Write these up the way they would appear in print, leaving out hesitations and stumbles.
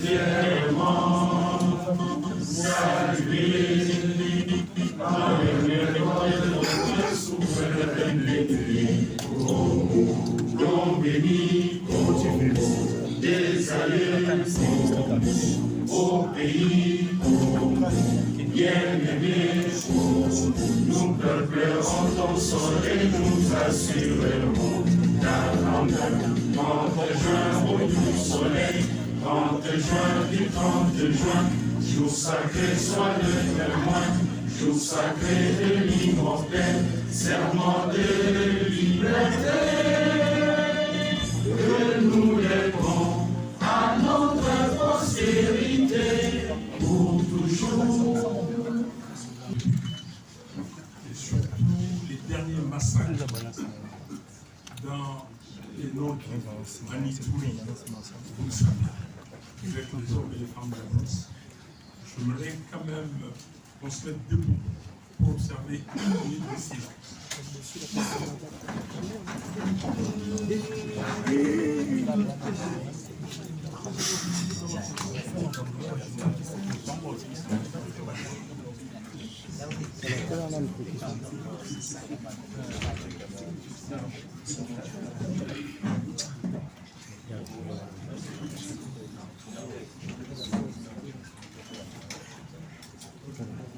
fièrement saluer par le mémoire de notre souveraineté. Oh, nom béni, des alliés, au pays bien-aimé, nous pleurons ton sol et nous assurerons ta grandeur. 30 juin, au du soleil, 30 juin du 30 juin, jour sacré soit le témoin, jour sacré de l'immortel, serment de liberté, que nous lèverons à notre postérité pour toujours. Et surtout les derniers massacres dans les Nord en Itourie, avec les hommes et les femmes de la France. J'aimerais quand même qu'on se mette debout pour observer une minute de silence.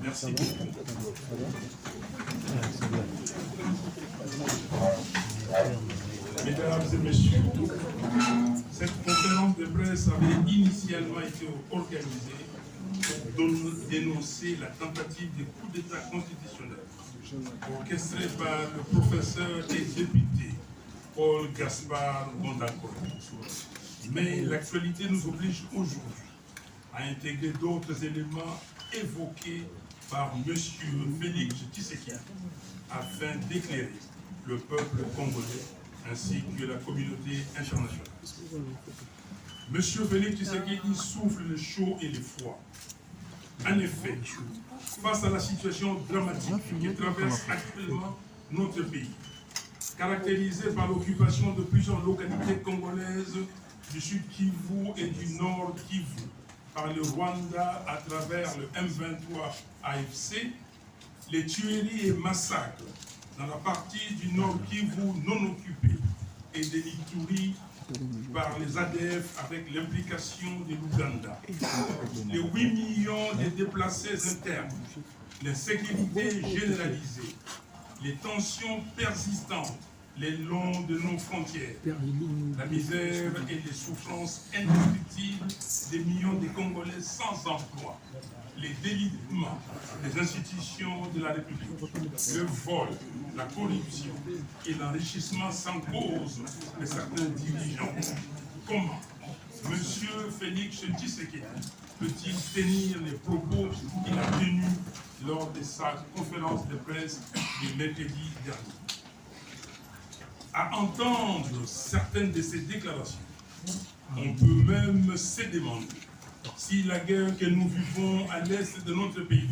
Merci. Mesdames et messieurs, cette conférence de presse avait initialement été organisée pour dénoncer la tentative de coup d'État constitutionnel orchestrée par le professeur et député Paul Gaspard Ngondakol. Mais l'actualité nous oblige aujourd'hui à intégrer d'autres éléments évoqués par M. Félix Tshisekedi afin d'éclairer le peuple congolais ainsi que la communauté internationale. M. Félix Tshisekedi souffle le chaud et le froid. En effet, face à la situation dramatique qui traverse actuellement notre pays, caractérisée par l'occupation de plusieurs localités congolaises du Sud Kivu et du Nord Kivu, par le Rwanda à travers le M23 AFC, les tueries et massacres dans la partie du Nord Kivu non occupée et de l'Ituri par les ADF avec l'implication de l'Ouganda, les 8 millions de déplacés internes, l'insécurité généralisée, les tensions persistantes les longs de nos frontières, la misère et les souffrances indescriptibles des millions de Congolais sans emploi, les délitements des institutions de la République, le vol, la corruption et l'enrichissement sans cause de certains dirigeants. Comment M. Félix Tshisekedi peut-il tenir les propos qu'il a tenus lors de sa conférence de presse du mercredi dernier? À entendre certaines de ces déclarations, on peut même se demander si la guerre que nous vivons à l'est de notre pays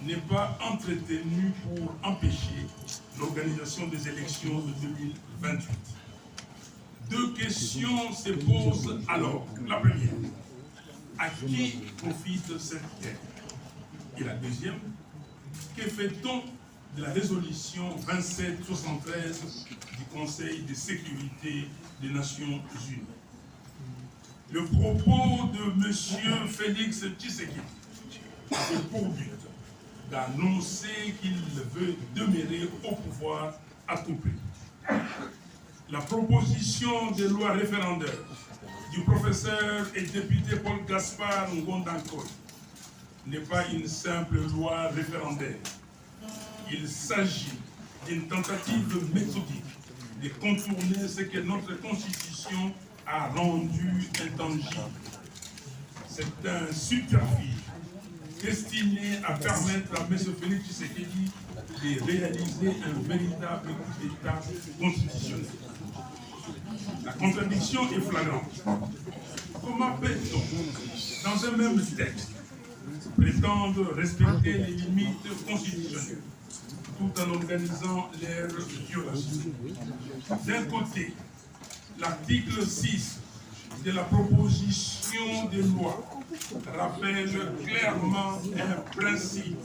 n'est pas entretenue pour empêcher l'organisation des élections de 2028. Deux questions se posent alors. La première, à qui profite cette guerre? Et la deuxième, que fait-on de la résolution 2773 du Conseil de sécurité des Nations Unies? Le propos de M. Félix Tshisekedi a pour but d'annoncer qu'il veut demeurer au pouvoir à tout prix. La proposition de loi référendaire du professeur et député Paul Gaspard Ngondakol n'est pas une simple loi référendaire. Il s'agit d'une tentative méthodique de contourner ce que notre Constitution a rendu intangible. C'est un subterfuge destiné à permettre à M. Félix Tshisekedi de réaliser un véritable coup d'État constitutionnel. La contradiction est flagrante. Comment peut-on, dans un même texte, prétendre respecter les limites constitutionnelles tout en organisant leur violation? D'un côté, l'article 6 de la proposition de loi rappelle clairement un principe.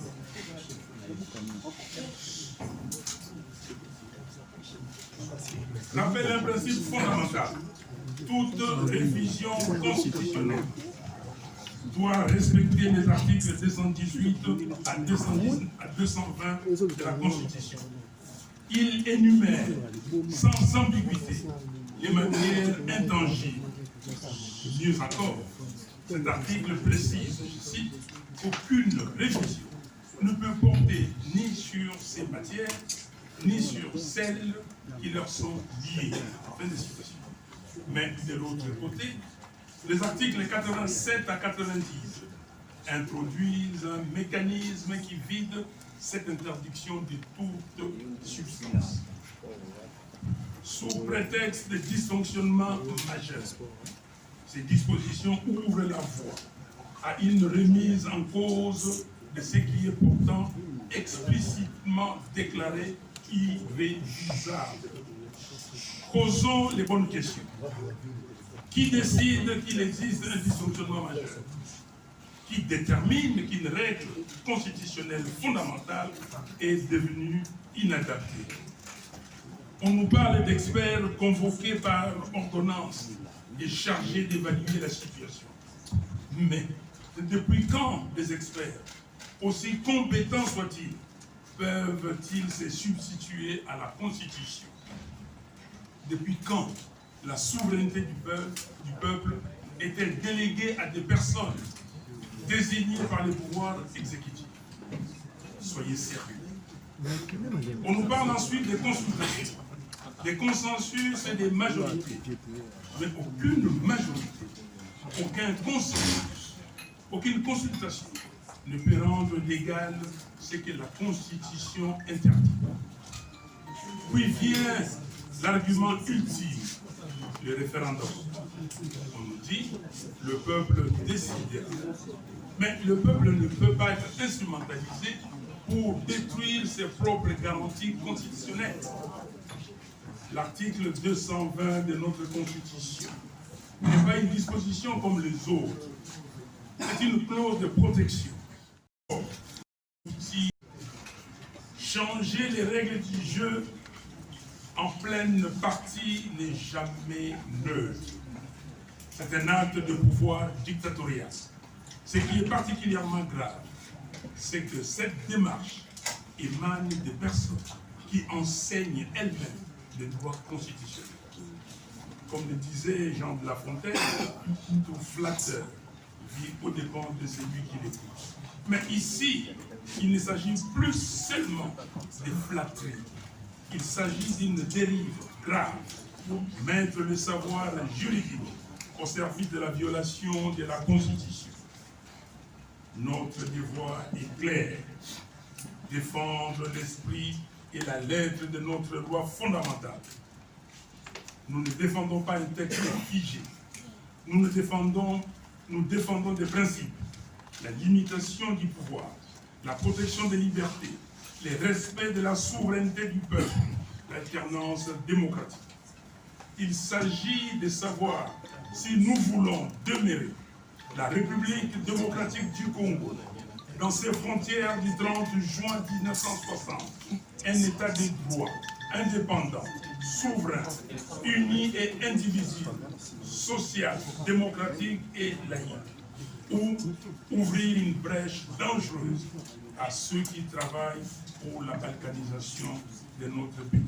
Rappelle un principe fondamental. Toute révision constitutionnelle doit respecter les articles 218 à 220 de la Constitution. Il énumère sans ambiguïté les manières intangibles. Mieux encore, cet article précise, je cite, qu'aucune révision ne peut porter ni sur ces matières, ni sur celles qui leur sont liées. Fin de citation. Mais de l'autre côté, les articles 87 à 90 introduisent un mécanisme qui vide cette interdiction de toute substance. Sous prétexte de dysfonctionnement majeur, ces dispositions ouvrent la voie à une remise en cause de ce qui est pourtant explicitement déclaré irrévisable. Posons les bonnes questions. Qui décide qu'il existe un dysfonctionnement majeur? Qui détermine qu'une règle constitutionnelle fondamentale est devenue inadaptée? On nous parle d'experts convoqués par ordonnance et chargés d'évaluer la situation. Mais depuis quand des experts, aussi compétents soient-ils, peuvent-ils se substituer à la Constitution? Depuis quand la souveraineté du peuple était déléguée à des personnes désignées par les pouvoirs exécutifs? Soyez sérieux. On nous parle ensuite des consultations, des consensus et des majorités. Mais aucune majorité, aucun consensus, aucune consultation ne peut rendre légal ce que la Constitution interdit. Puis vient l'argument ultime, le référendum. On nous dit, le peuple décidera. Mais le peuple ne peut pas être instrumentalisé pour détruire ses propres garanties constitutionnelles. L'article 220 de notre Constitution n'est pas une disposition comme les autres. C'est une clause de protection. Si changer les règles du jeu en pleine partie n'est jamais neutre. C'est un acte de pouvoir dictatorial. Ce qui est particulièrement grave, c'est que cette démarche émane des personnes qui enseignent elles-mêmes les droits constitutionnels. Comme le disait Jean de La Fontaine, tout flatteur vit aux dépens de celui qui l'écoute. Mais ici, il ne s'agit plus seulement de flatterie. Il s'agit d'une dérive grave. Mettre le savoir juridique au service de la violation de la Constitution. Notre devoir est clair. Défendre l'esprit et la lettre de notre loi fondamentale. Nous ne défendons pas un texte figé. Nous défendons des principes. La limitation du pouvoir, la protection des libertés, le respect de la souveraineté du peuple, l'alternance démocratique. Il s'agit de savoir si nous voulons demeurer la République démocratique du Congo dans ses frontières du 30 juin 1960, un État de droit, indépendant, souverain, uni et indivisible, social, démocratique et laïque, ou ouvrir une brèche dangereuse à ceux qui travaillent pour la balkanisation de notre pays.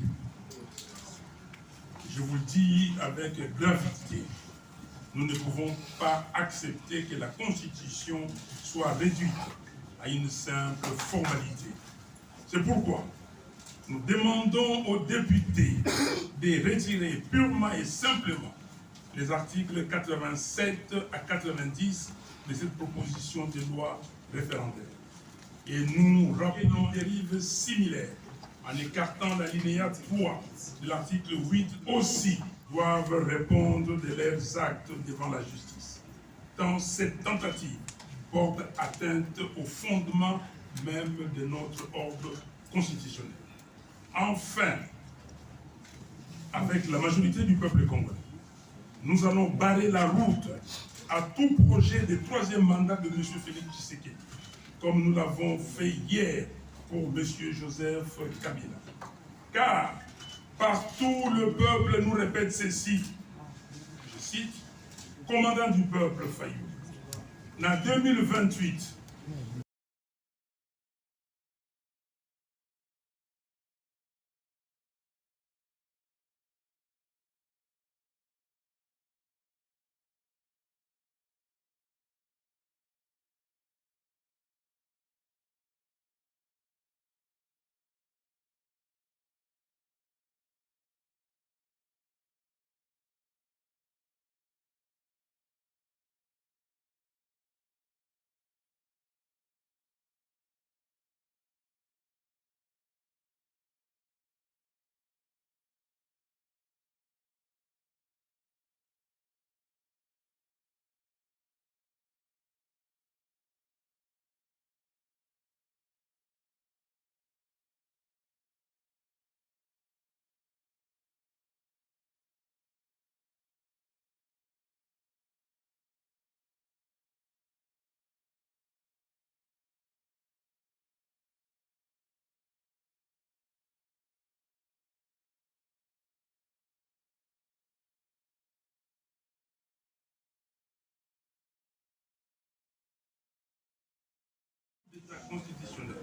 Je vous le dis avec gravité, nous ne pouvons pas accepter que la Constitution soit réduite à une simple formalité. C'est pourquoi nous demandons aux députés de retirer purement et simplement les articles 87 à 90 de cette proposition de loi référendaire. Et nous rappelons des dérives similaires en écartant l'alinéa 3 de l'article 8 aussi doivent répondre de leurs actes devant la justice. Tant cette tentative porte atteinte au fondement même de notre ordre constitutionnel. Enfin, avec la majorité du peuple congolais, nous allons barrer la route à tout projet de troisième mandat de M. Félix Tshisekedi, comme nous l'avons fait hier pour M. Joseph Kabila. Car partout le peuple nous répète ceci, je cite, « Commandant du peuple Fayou, en 2028, l'État constitutionnel,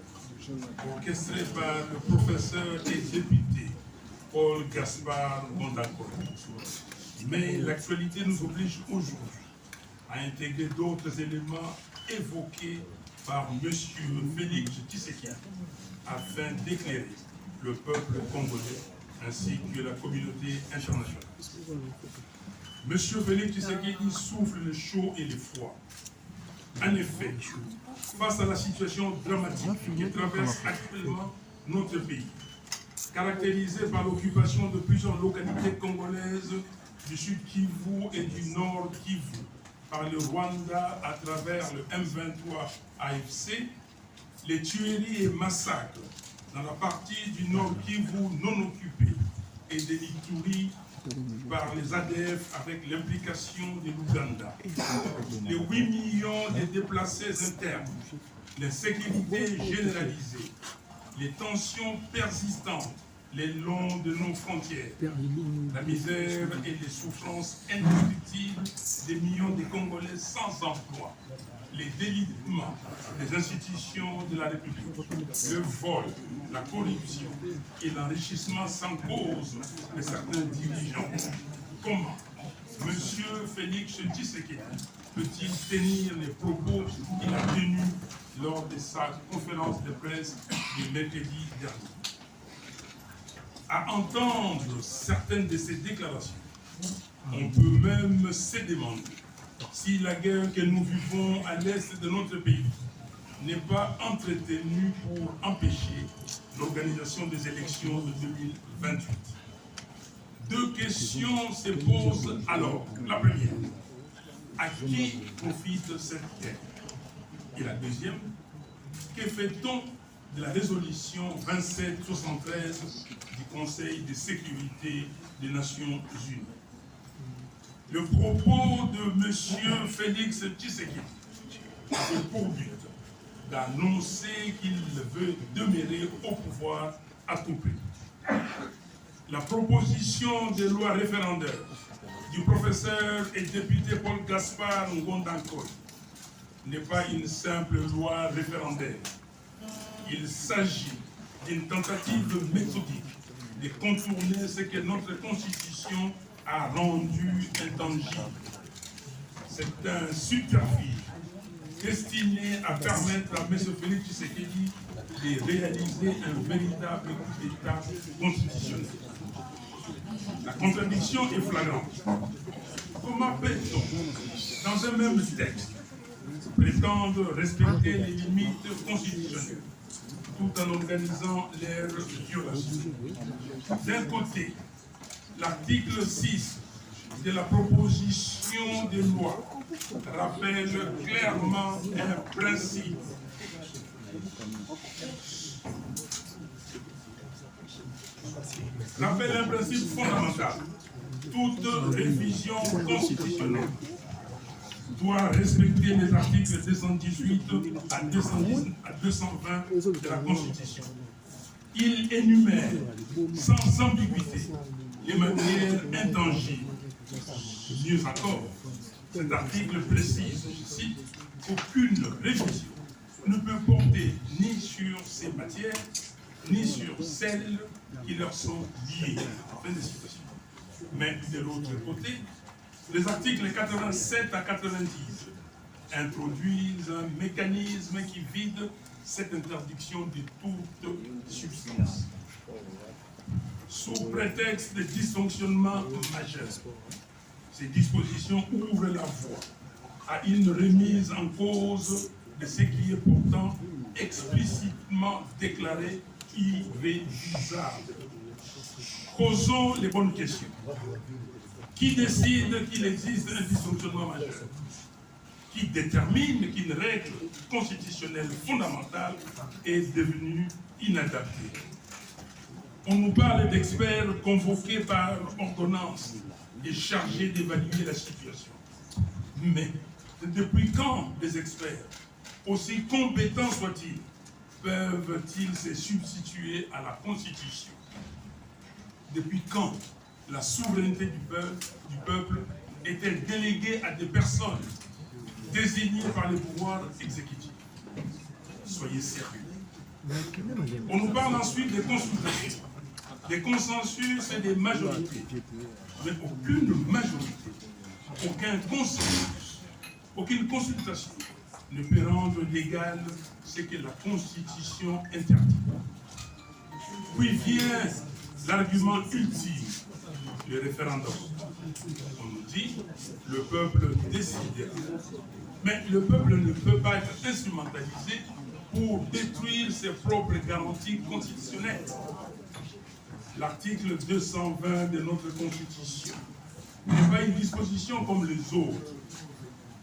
orchestré par le professeur et député Paul Gaspard Mondakoy. Mais l'actualité nous oblige aujourd'hui à intégrer d'autres éléments évoqués par M. Félix Tshisekedi afin d'éclairer le peuple congolais ainsi que la communauté internationale. M. Félix Tshisekedi souffle le chaud et le froid. En effet, face à la situation dramatique qui traverse actuellement notre pays, caractérisée par l'occupation de plusieurs localités congolaises du sud Kivu et du nord Kivu par le Rwanda à travers le M23 AFC, les tueries et massacres dans la partie du nord Kivu non occupée et de l'Ituri par les ADF avec l'implication de l'Ouganda, les 8 millions de déplacés internes, l'insécurité généralisée, les tensions persistantes le long de nos frontières, la misère et les souffrances indescriptibles des millions de Congolais sans emploi, les délitements des institutions de la République, le vol, la corruption et l'enrichissement sans cause de certains dirigeants. Comment M. Félix Tshisekedi peut-il tenir les propos qu'il a tenus lors de sa conférence de presse du mercredi dernier? À entendre certaines de ces déclarations, on peut même se demander si la guerre que nous vivons à l'est de notre pays n'est pas entretenue pour empêcher l'organisation des élections de 2028. Deux questions se posent alors. La première, à qui profite cette guerre? Et la deuxième, que fait-on de la résolution 2773 du Conseil de sécurité des Nations Unies? Le propos de M. Félix Tshisekedi a pour but d'annoncer qu'il veut demeurer au pouvoir à tout prix. La proposition de loi référendaire du professeur et député Paul Gaspard Mondakoy n'est pas une simple loi référendaire. Il s'agit d'une tentative méthodique de contourner ce que notre Constitution a rendu intangible. C'est un subterfuge destiné à permettre à M. Félix Tshisekedi de réaliser un véritable coup d'État constitutionnel. La contradiction est flagrante. Comment peut-on, dans un même texte, prétendre respecter les limites constitutionnelles tout en organisant leur violation? D'un côté, l'article 6 de la proposition de loi rappelle clairement un principe. Fondamental. toute révision constitutionnelle doit respecter les articles 218 à 220 de la Constitution. Il énumère sans ambiguïté les matières intangibles. Mieux encore, cet article précise, je cite, qu'aucune révision ne peut porter ni sur ces matières, ni sur celles qui leur sont liées. Fin de citation. Mais de l'autre côté, les articles 87 à 90 introduisent un mécanisme qui vide cette interdiction de toute substance. Sous prétexte de dysfonctionnement majeur, ces dispositions ouvrent la voie à une remise en cause de ce qui est pourtant explicitement déclaré irrévisable. Posons les bonnes questions. Qui décide qu'il existe un dysfonctionnement majeur? Qui détermine qu'une règle constitutionnelle fondamentale est devenue inadaptée? On nous parle d'experts convoqués par ordonnance et chargés d'évaluer la situation. Mais depuis quand les experts, aussi compétents soient-ils, peuvent-ils se substituer à la Constitution? Depuis quand la souveraineté du peuple est-elle déléguée à des personnes désignées par les pouvoirs exécutifs? Soyez sérieux. On nous parle ensuite des consultations, des consensus et des majorités. Mais aucune majorité, aucun consensus, aucune consultation ne peut rendre légal ce que la Constitution interdit. Puis vient l'argument ultime, le référendum. On nous dit, le peuple décidera. Mais le peuple ne peut pas être instrumentalisé pour détruire ses propres garanties constitutionnelles. L'article 220 de notre Constitution n'est pas une disposition comme les autres.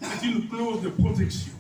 C'est une clause de protection